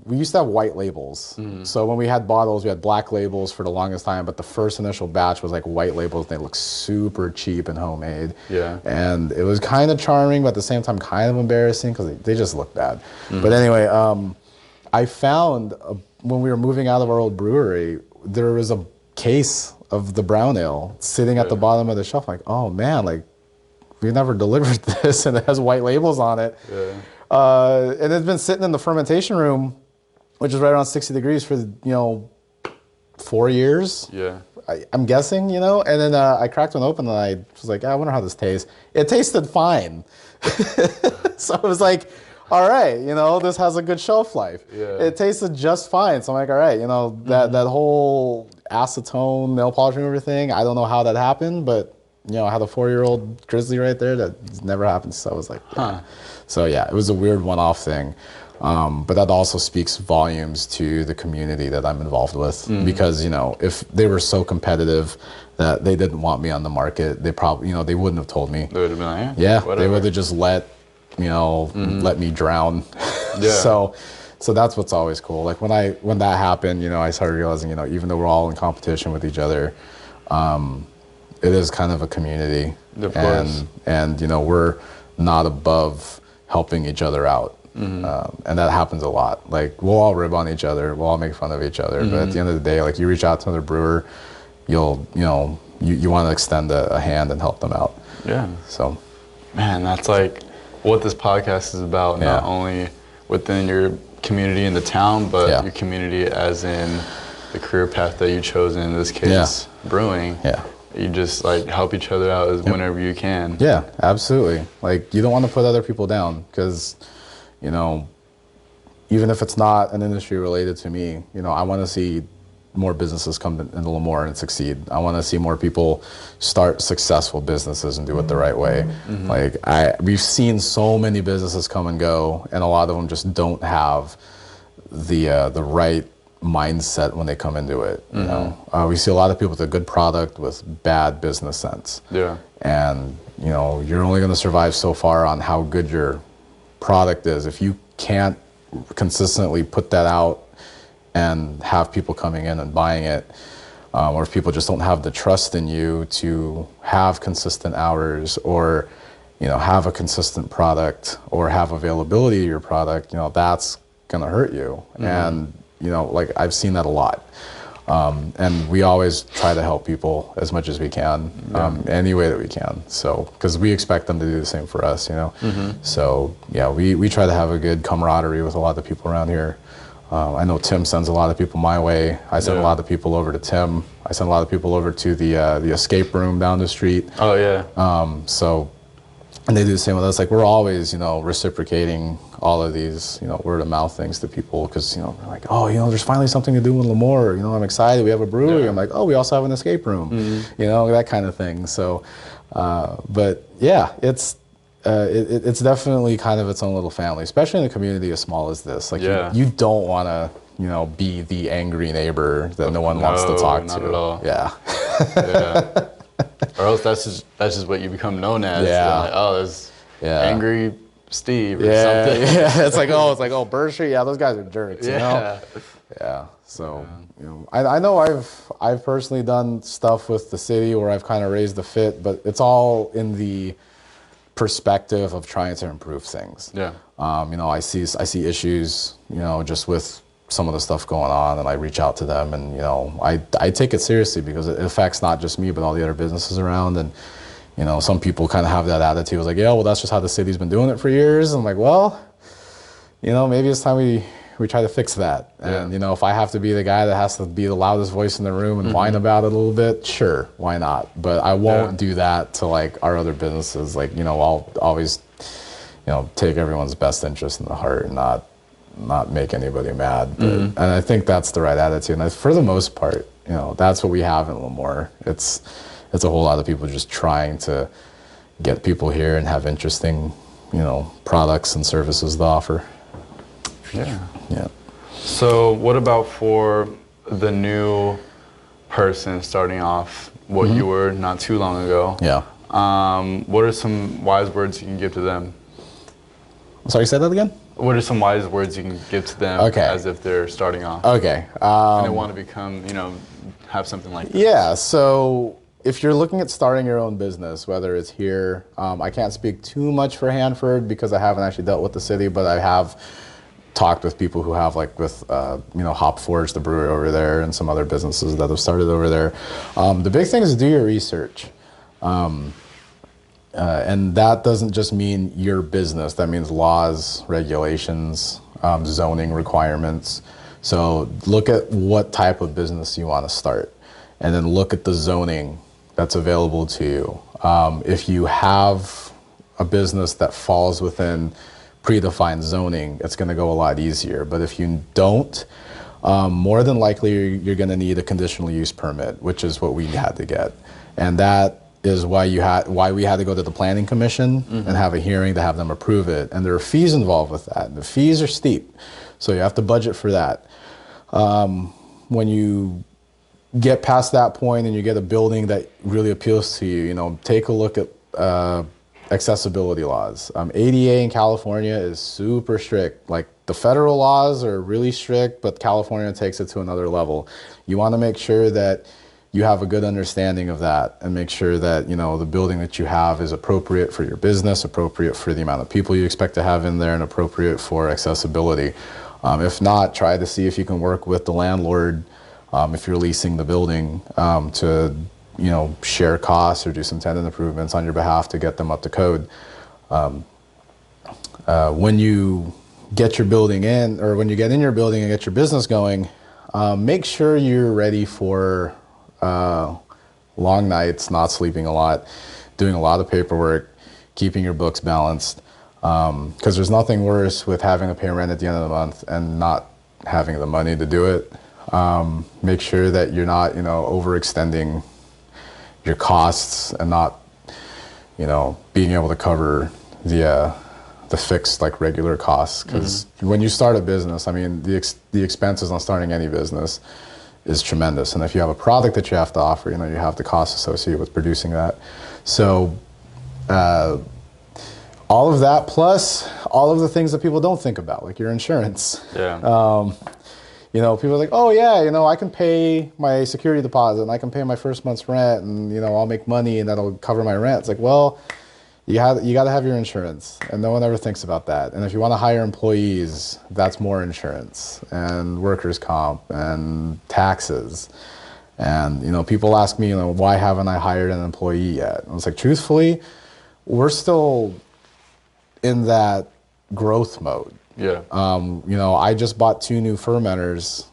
[SPEAKER 2] we used to have white labels. So when we had bottles, we had black labels for the longest time, but the first initial batch was like white labels. And they looked super cheap and homemade.
[SPEAKER 1] Yeah.
[SPEAKER 2] And it was kind of charming, but at the same time kind of embarrassing because they just looked bad. But anyway, I found when we were moving out of our old brewery, there was a case of the brown ale sitting at the bottom of the shelf. Like, oh man, like we never delivered this, and it has white labels on it. Yeah. And it's been sitting in the fermentation room, which is right around 60 degrees for 4 years. Yeah. I'm guessing, and then I cracked one open and I was like, I wonder how this tastes. It tasted fine. So I was like, all right, this has a good shelf life. Yeah. It tasted just fine. So I'm like, all right, that whole acetone, nail polish remover thing, I don't know how that happened, but I had a 4-year-old grizzly right there that never happened. So I was like, yeah. So yeah, it was a weird one-off thing. But that also speaks volumes to the community that I'm involved with, because, if they were so competitive that they didn't want me on the market, they probably, they wouldn't have told me. They would have been like, yeah, whatever. They would have just let me drown. Yeah. So that's what's always cool. Like when that happened, I started realizing, even though we're all in competition with each other, it is kind of a community. Of course. And we're not above helping each other out. And that happens a lot. Like we'll all rib on each other, we'll all make fun of each other, but at the end of the day, like you reach out to another brewer, you want to extend a hand and help them out. Yeah. So,
[SPEAKER 1] man, that's like what this podcast is about. Not only within your community in the town, but your community as in the career path that you chose, in this case, brewing. Yeah. You just like help each other out as whenever you can.
[SPEAKER 2] Yeah, absolutely. Like you don't want to put other people down, because even if it's not an industry related to me, I want to see more businesses come into Lemoore and succeed. I want to see more people start successful businesses and do it the right way. Like we've seen so many businesses come and go, and a lot of them just don't have the right mindset when they come into it. We see a lot of people with a good product with bad business sense. Yeah. And you're only going to survive so far on how good your product is. If you can't consistently put that out and have people coming in and buying it, or if people just don't have the trust in you to have consistent hours, or have a consistent product, or have availability of your product, that's gonna hurt you. And like I've seen that a lot. And we always try to help people as much as we can, any way that we can. So, because we expect them to do the same for us, So, yeah, we try to have a good camaraderie with a lot of the people around here. I know Tim sends a lot of people my way. I send a lot of people over to Tim. I send a lot of people over to the escape room down the street. Oh, yeah. And they do the same with us. Like we're always, reciprocating all of these, word of mouth things to people, because they're like, oh, there's finally something to do in Lemoore. I'm excited. We have a brewery. I'm like, oh, we also have an escape room. That kind of thing. So, but yeah, it's definitely kind of its own little family, especially in a community as small as this. Like you don't want to, be the angry neighbor that no one wants to talk to. Not at all. Yeah.
[SPEAKER 1] Yeah. Or else that's just what you become known as. Yeah. Like, oh, there's angry Steve or something.
[SPEAKER 2] Yeah. It's like, oh, Bird Street. Yeah, those guys are jerks. Yeah. So, I know I've personally done stuff with the city where I've kind of raised the fit, but it's all in the perspective of trying to improve things. Yeah. I see issues, just with some of the stuff going on, and I reach out to them, and I take it seriously, because it affects not just me but all the other businesses around. And some people kind of have that attitude. It was like, yeah, well, that's just how the city's been doing it for years. I'm like, well, maybe it's time we try to fix that. And if I have to be the guy that has to be the loudest voice in the room and whine about it a little bit, sure, why not? But I won't do that to like our other businesses. Like I'll always take everyone's best interest in the heart and not make anybody mad. But, and I think that's the right attitude. And for the most part, that's what we have in Lemoore. It's a whole lot of people just trying to get people here and have interesting, products and services to offer.
[SPEAKER 1] Yeah. Yeah. So what about for the new person starting off what you were not too long ago.
[SPEAKER 2] Yeah.
[SPEAKER 1] What are some wise words you can give to them?
[SPEAKER 2] Sorry, say that again?
[SPEAKER 1] What are some wise words you can give to them as if they're starting off?
[SPEAKER 2] Okay.
[SPEAKER 1] And they want to become, have something like this.
[SPEAKER 2] Yeah, so if you're looking at starting your own business, whether it's here, I can't speak too much for Hanford because I haven't actually dealt with the city, but I have talked with people who have, like with, Hop Forge, the brewery over there, and some other businesses that have started over there. The big thing is do your research. And that doesn't just mean your business. That means laws, regulations, zoning requirements. So look at what type of business you want to start, and then look at the zoning that's available to you. If you have a business that falls within predefined zoning, it's going to go a lot easier. But if you don't, more than likely you're going to need a conditional use permit, which is what we had to get. And that is why we had to go to the planning commission and have a hearing to have them approve it. And there are fees involved with that. The fees are steep, so you have to budget for that. When you get past that point and you get a building that really appeals to you, take a look at accessibility laws. ADA in California is super strict. Like, the federal laws are really strict, but California takes it to another level. You want to make sure that you have a good understanding of that, and make sure that the building that you have is appropriate for your business, appropriate for the amount of people you expect to have in there, and appropriate for accessibility. If not, try to see if you can work with the landlord, if you're leasing the building, to share costs or do some tenant improvements on your behalf to get them up to code. When you get your building in, or when you get in your building and get your business going, make sure you're ready for long nights, not sleeping a lot, doing a lot of paperwork, keeping your books balanced, because there's nothing worse with having to pay rent at the end of the month and not having the money to do it. Make sure that you're not overextending your costs and not being able to cover the fixed, like, regular costs, because when you start a business, I mean, the expenses on starting any business is tremendous. And if you have a product that you have to offer, you have the costs associated with producing that. So all of that, plus all of the things that people don't think about, like your insurance.
[SPEAKER 1] Yeah.
[SPEAKER 2] People are like, oh yeah, I can pay my security deposit and I can pay my first month's rent, and I'll make money and that'll cover my rent. It's like, well, you got to have your insurance, and no one ever thinks about that. And if you want to hire employees, that's more insurance and workers' comp and taxes. And people ask me, why haven't I hired an employee yet? And it's like, truthfully, we're still in that growth mode.
[SPEAKER 1] Yeah.
[SPEAKER 2] I just bought 2 new fermenters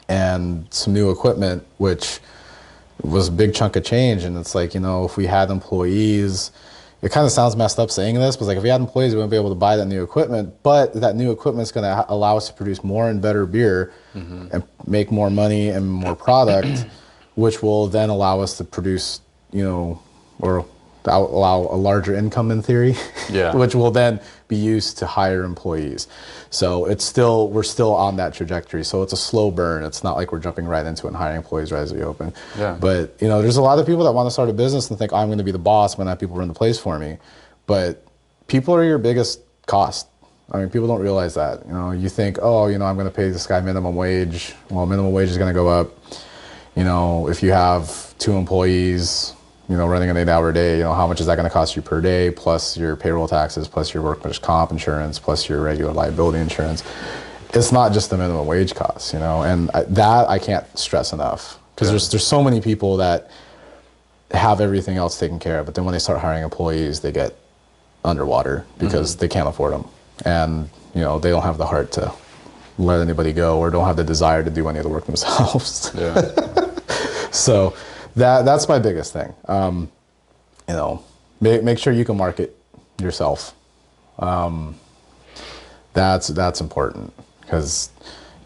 [SPEAKER 2] and some new equipment, which was a big chunk of change. And it's like, if we had employees, it kind of sounds messed up saying this, but like, if we had employees, we wouldn't be able to buy that new equipment. But that new equipment is going to allow us to produce more and better beer and make more money and more product, which will then allow us to produce, or allow a larger income in theory, which will then be used to hire employees. So we're still on that trajectory. So it's a slow burn. It's not like we're jumping right into it and hiring employees right as we open.
[SPEAKER 1] Yeah.
[SPEAKER 2] But there's a lot of people that want to start a business and think, I'm going to be the boss, I'm going to have people run the place for me. But people are your biggest cost. I mean, people don't realize that. You think, I'm going to pay this guy minimum wage. Well, minimum wage is going to go up. If you have 2 employees, running an 8-hour day, how much is that going to cost you per day, plus your payroll taxes, plus your workman's comp insurance, plus your regular liability insurance. It's not just the minimum wage costs, and that I can't stress enough, because there's so many people that have everything else taken care of, but then when they start hiring employees, they get underwater because they can't afford them, and they don't have the heart to let anybody go, or don't have the desire to do any of the work themselves. Yeah. So that's my biggest thing. Make sure you can market yourself. That's important, because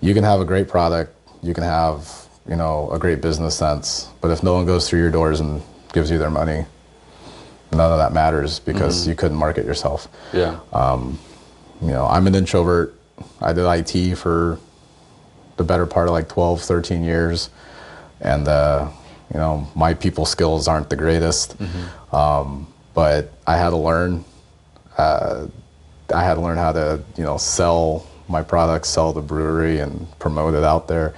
[SPEAKER 2] you can have a great product, you can have a great business sense, but if no one goes through your doors and gives you their money, none of that matters, because you couldn't market yourself.
[SPEAKER 1] Yeah.
[SPEAKER 2] I'm an introvert. I did IT for the better part of like 12, 13 years, and You know, my people skills aren't the greatest, but I had to learn. I had to learn how to, you know, sell my products, sell the brewery, and promote it out there.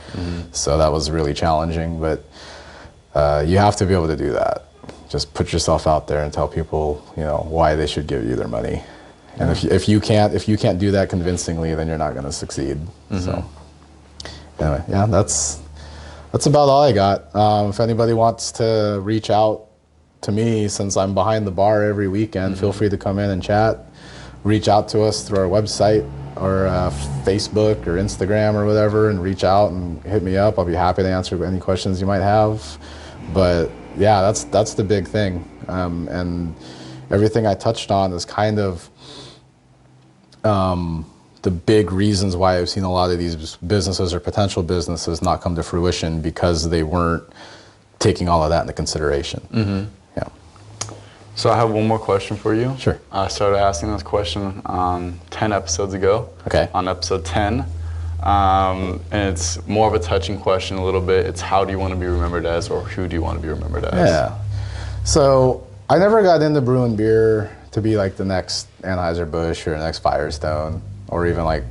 [SPEAKER 2] So that was really challenging, but you have to be able to do that. Just put yourself out there and tell people, you know, why they should give you their money. And if you can't do that convincingly, then you're not going to succeed. So anyway, yeah, that's about all I got. If anybody wants to reach out to me, since I'm behind the bar every weekend, feel free to come in and chat. Reach out to us through our website or Facebook or Instagram or whatever, and reach out and hit me up. I'll be happy to answer any questions you might have. But yeah, that's the big thing. And everything I touched on is kind of the big reasons why I've seen a lot of these businesses or potential businesses not come to fruition, because they weren't taking all of that into consideration. Yeah.
[SPEAKER 1] So I have one more question for you.
[SPEAKER 2] Sure.
[SPEAKER 1] I started asking this question 10 episodes ago.
[SPEAKER 2] Okay.
[SPEAKER 1] On episode 10. And it's more of a touching question a little bit. It's how do you want to be remembered as, or who do you want to be remembered as?
[SPEAKER 2] Yeah. So I never got into brewing beer to be like the next Anheuser-Busch or the next Firestone, or even like,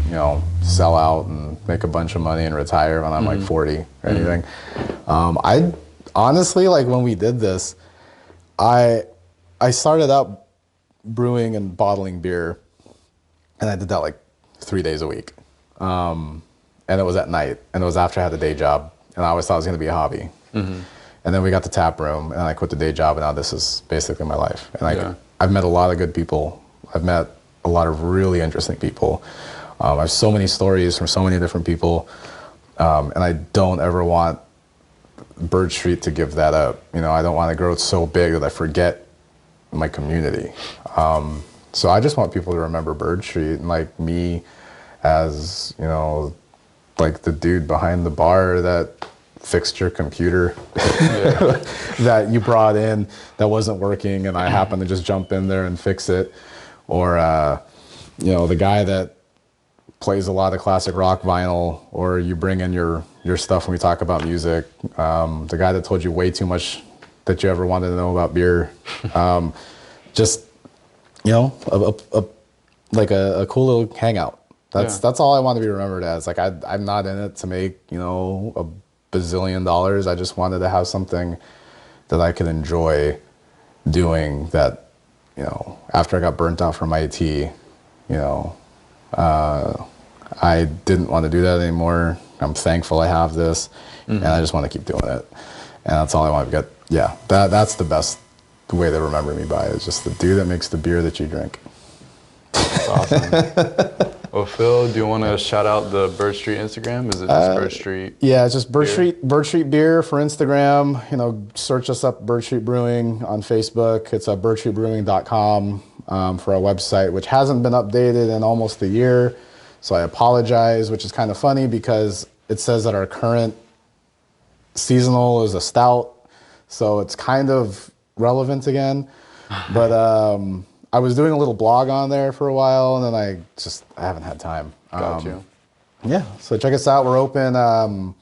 [SPEAKER 2] you know, sell out and make a bunch of money and retire when I'm like 40 or anything. I honestly, like when we did this, I started out brewing and bottling beer, and I did that like 3 days a week. And it was at night, and it was after I had a day job, and I always thought it was going to be a hobby. And then we got the tap room, and I quit the day job, and now this is basically my life. And I've met a lot of good people. I've met a lot of really interesting people. I have so many stories from so many different people, and I don't ever want Bird Street to give that up. You know, I don't want to grow it so big that I forget my community. So I just want people to remember Bird Street and like me as, you know, like the dude behind the bar that fixed your computer that you brought in that wasn't working, and I happened to just jump in there and fix it. Or, you know, the guy that plays a lot of classic rock vinyl, or you bring in your stuff when we talk about music. The guy that told you way too much that you ever wanted to know about beer. Just, you know, a cool little hangout. That's all I want to be remembered as. Like I'm not in it to make, you know, a bazillion dollars. I just wanted to have something that I could enjoy doing that, you know, after I got burnt out from IT, you know, I didn't want to do that anymore. I'm thankful I have this, and I just want to keep doing it. And that's all I want to get. Yeah, that's the best way to remember me by, is just the dude that makes the beer that you drink.
[SPEAKER 1] That's awesome. Well, Phil, do you want to shout out the Bird Street Instagram? Is it just Bird Street?
[SPEAKER 2] Yeah, it's just Bird Street Beer for Instagram. You know, search us up, Bird Street Brewing, on Facebook. It's at birdstreetbrewing.com for our website, which hasn't been updated in almost a year. So I apologize, which is kind of funny because it says that our current seasonal is a stout. So it's kind of relevant again. But I was doing a little blog on there for a while, and then I haven't had time.
[SPEAKER 1] Got you.
[SPEAKER 2] Yeah, so check us out. We're open on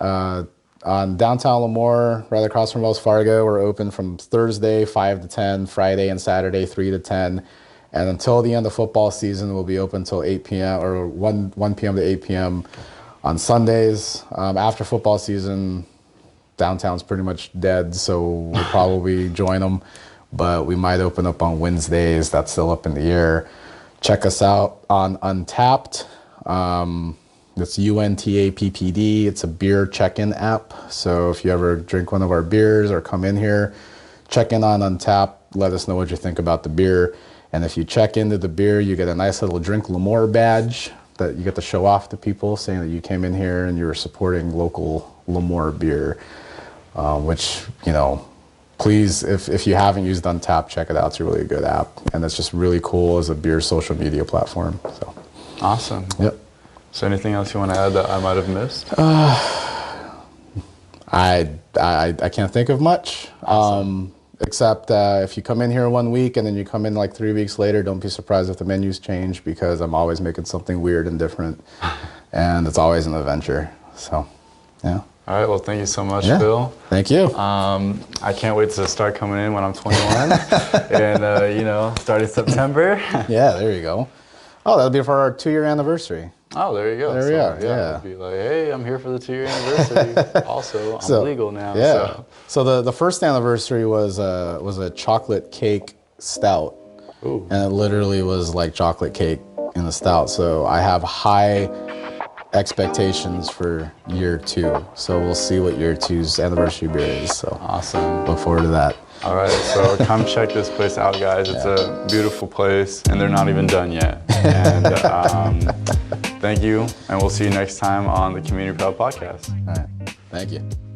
[SPEAKER 2] downtown Lemoore, right across from Wells Fargo. We're open from Thursday 5 to 10, Friday and Saturday 3 to 10. And until the end of football season, we'll be open until 8 p.m. or 1 p.m. to 8 p.m. on Sundays. After football season, downtown's pretty much dead, so we'll probably join them. But we might open up on Wednesdays. That's still up in the air. Check us out on Untapped. It's UNTAPPD. It's a beer check-in app. So if you ever drink one of our beers or come in here, check in on Untapped. Let us know what you think about the beer. And if you check into the beer, you get a nice little Drink Lemoore badge that you get to show off to people, saying that you came in here and you were supporting local Lemoore beer, which, you know, please, if you haven't used Untapped, check it out. It's a really good app, and it's just really cool as a beer social media platform. So,
[SPEAKER 1] awesome.
[SPEAKER 2] Yep.
[SPEAKER 1] So anything else you want to add that I might have missed?
[SPEAKER 2] I can't think of much.
[SPEAKER 1] Awesome.
[SPEAKER 2] Except if you come in here 1 week and then you come in like 3 weeks later, don't be surprised if the menus change, because I'm always making something weird and different, and it's always an adventure. So, yeah.
[SPEAKER 1] All right, well, thank you so much,
[SPEAKER 2] Yeah.
[SPEAKER 1] Phil.
[SPEAKER 2] Thank you.
[SPEAKER 1] I can't wait to start coming in when I'm 21 and, starting September.
[SPEAKER 2] Yeah, there you go. Oh, that'll be for our 2-year anniversary.
[SPEAKER 1] Oh, there you go.
[SPEAKER 2] There we are, yeah.
[SPEAKER 1] It'd be like, hey, I'm here for the 2-year anniversary. Also, I'm legal now.
[SPEAKER 2] Yeah. So the first anniversary was a chocolate cake stout.
[SPEAKER 1] Ooh.
[SPEAKER 2] And it literally was like chocolate cake in the stout. So I have high expectations for year 2. So we'll see what year 2's anniversary beer is. So
[SPEAKER 1] Awesome.
[SPEAKER 2] look forward to that.
[SPEAKER 1] All right, so come check this place out, guys. It's a beautiful place, and they're not even done yet. And thank you, and we'll see you next time on the Community Proud Podcast.
[SPEAKER 2] All right. Thank you.